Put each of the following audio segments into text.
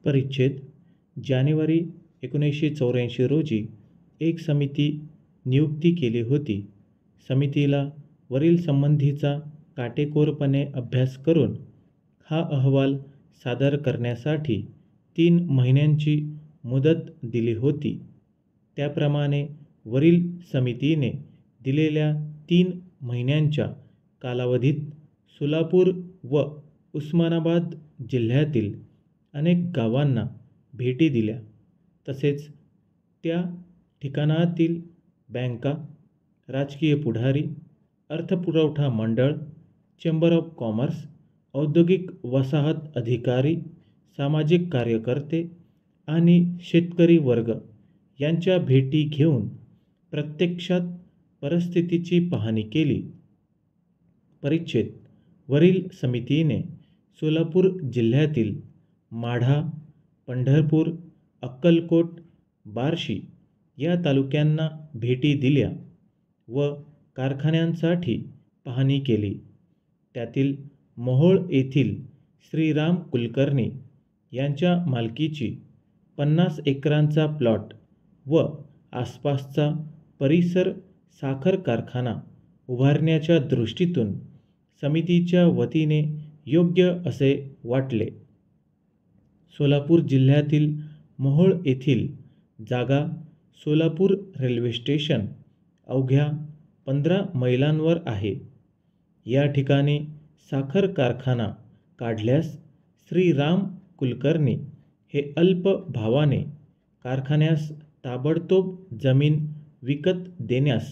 परिच्छेद जानेवारी 1984 रोजी एक समिती नियुक्ती केली होती. समितीला वरील संबंधीचा काटेकोरपणे अभ्यास करून हा अहवाल सादर करण्यासाठी 3 महिन्यांची मुदत दिली होती. त्याप्रमाणे वरील समितीने दिलेल्या 3 महिन्यांच्या कालावधीत सोलापूर व उस्मानाबाद जिल्ह्यातील अनेक गावांना भेटी दिल्या. तसेच त्या ठिकाणातील बँका, राजकीय पुढारी, अर्थपुरवठा मंडळ, चेंबर ऑफ कॉमर्स, औद्योगिक वसाहत अधिकारी, सामाजिक कार्यकर्ते आणि शेतकरी वर्ग यांच्या भेटी घेऊन प्रत्यक्षात परिस्थितीची पाहणी केली. परिच्छेद वरील समितीने सोलापूर जिल्ह्यातील माढा, पंढरपूर, अक्कलकोट, बार्शी या तालुक्यांना भेटी दिल्या व कारखान्यांसाठी पाहणी केली. त्यातील मोहोळ येथील श्रीराम कुलकर्णी यांच्या मालकीची 50 एकरांचा प्लॉट व आसपासचा परिसर साखर कारखाना उभारण्याच्या दृष्टीतून समितीच्या वतीने योग्य असे वाटले. सोलापूर जिल्ह्यातील मोहोळ येथील जागा सोलापूर रेल्वे स्टेशन अवघ्या 15 मैलांवर आहे. या ठिकाणी साखर कारखाना काढल्यास श्रीराम कुलकर्णी हे अल्प भावाने कारखान्यास ताबडतोब जमीन विकत देण्यास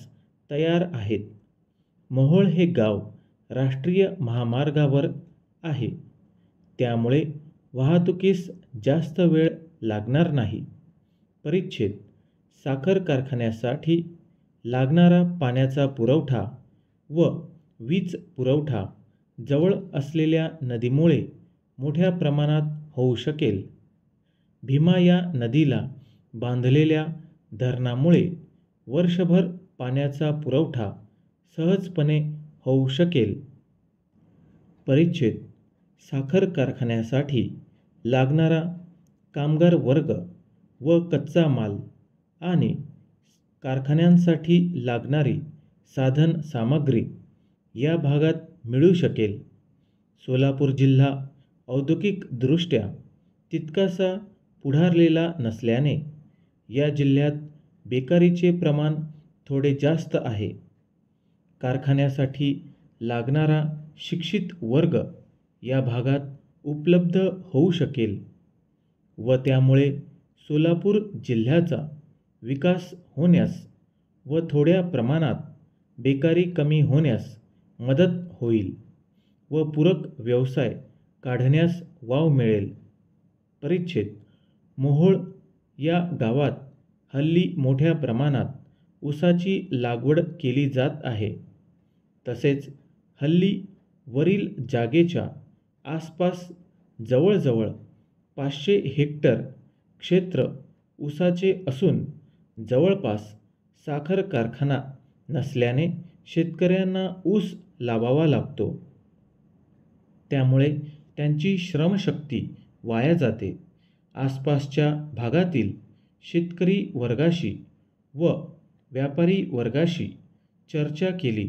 तयार आहेत. मोहोळ हे गाव राष्ट्रीय महामार्गावर आहे, त्यामुळे वाहतुकीस जास्त वेळ लागणार नाही. परिच्छेद साखर कारखान्यासाठी लागणारा पाण्याचा पुरवठा व वीज पुरवठा जवळ असलेल्या नदीमुळे मोठ्या प्रमाणात होऊ शकेल. भीमा या नदीला बांधलेल्या धरणामुळे वर्षभर पाण्याचा पुरवठा सहजपणे होऊ शकेल. परिच्छेद साखर कारखान्यासाठी लागणारा कामगार वर्ग व कच्चा माल आणि कारखान्यांसाठी लागणारी साधन सामग्री या भागात मिळू शकेल. सोलापूर जिल्हा औद्योगिकदृष्ट्या तितकासा पुढारलेला नसल्याने या जिल्ह्यात बेकारीचे प्रमाण थोडे जास्त आहे. कारखान्यासाठी लागणारा शिक्षित वर्ग या भागात उपलब्ध होऊ शकेल व त्यामुळे सोलापूर जिल्ह्याचा विकास होण्यास व थोड्या प्रमाणात बेकारी कमी होण्यास मदत होईल व पूरक व्यवसाय काढण्यास वाव मिळेल. परिच्छेद मोहोळ या गावात हल्ली मोठ्या प्रमाणात ऊसाची लागवड केली जात आहे. तसेच हल्ली वरील जागेच्या आसपास जवळजवळ 500 हेक्टर क्षेत्र ऊसाचे असून जवळपास साखर कारखाना नसल्याने शेतकऱ्यांना ऊस लावावा लागतो. त्यामुळे त्यांची श्रमशक्ती वाया जाते. आसपासच्या भागातील शेतकरी वर्गाशी व व्यापारी वर्गाशी चर्चा केली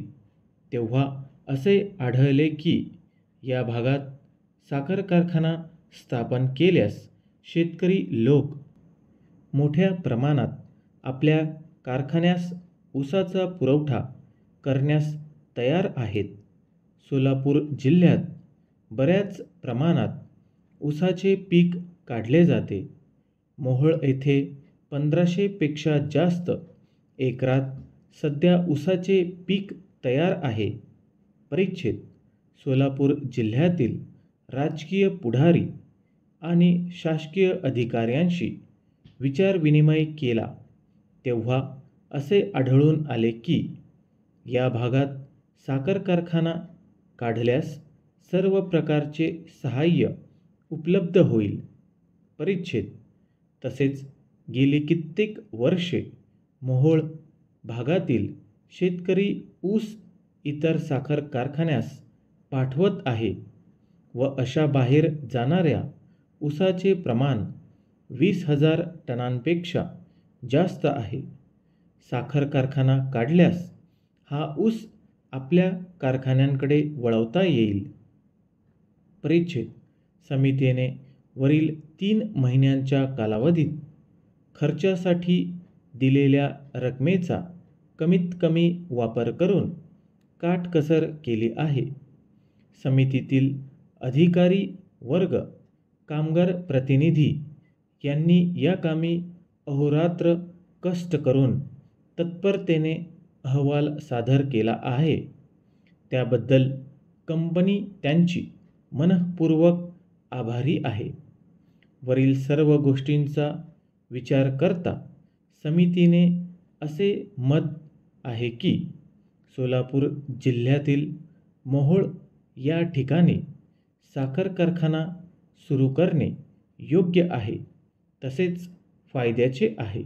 तेव्हा असे आढळले की या भागात साखर कारखाना स्थापन केल्यास शेतकरी लोक मोठ्या प्रमाणात आपल्या कारखान्यास ऊसाचा पुरवठा करण्यास तयार आहेत. सोलापूर जिल्ह्यात बऱ्याच प्रमाणात ऊसाचे पीक काढले जाते. मोहोळ येथे 1500 पेक्षा जास्त एकरात सध्या ऊसाचे पीक तयार आहे. परिच्छेद सोलापूर जिल्ह्यातील राजकीय पुढारी आणि शासकीय अधिकाऱ्यांशी विचारविनिमय केला तेव्हा असे आढळून आले की या भागात साखर कारखाना काढल्यास सर्व प्रकारचे सहाय्य उपलब्ध होईल. परिच्छेद तसेच गेली कित्येक वर्षे मोहोळ भागातील शेतकरी ऊस इतर साखर कारखान्यास पाठवत आहे व अशा बाहेर जाणाऱ्या ऊसाचे प्रमाण 20,000 टनांपेक्षा जास्त आहे. साखर कारखाना काढल्यास हा ऊस आपल्या कारखान्यांकडे वळवता येईल. परिच्छेद समितीने वरील 3 महिन्यांच्या कालावधीत खर्चासाठी दिलेल्या रकमेचा कमीत कमी वापर करून काटकसर केली आहे. समितीतील अधिकारी वर्ग, कामगार प्रतिनिधी यांनी या कामी अहोरात्र कष्ट करून तत्परतेने अहवाल सादर केला आहे. त्याबद्दल कंपनी त्यांची मनःपूर्वक आभारी आहे. वरील सर्व गोष्टींचा विचार करता समितीने असे मत आहे की सोलापूर जिल्ह्यातील मोहोळ या ठिकाणी साखर कारखाना सुरू करणे योग्य आहे तसेच फायद्याचे आहे.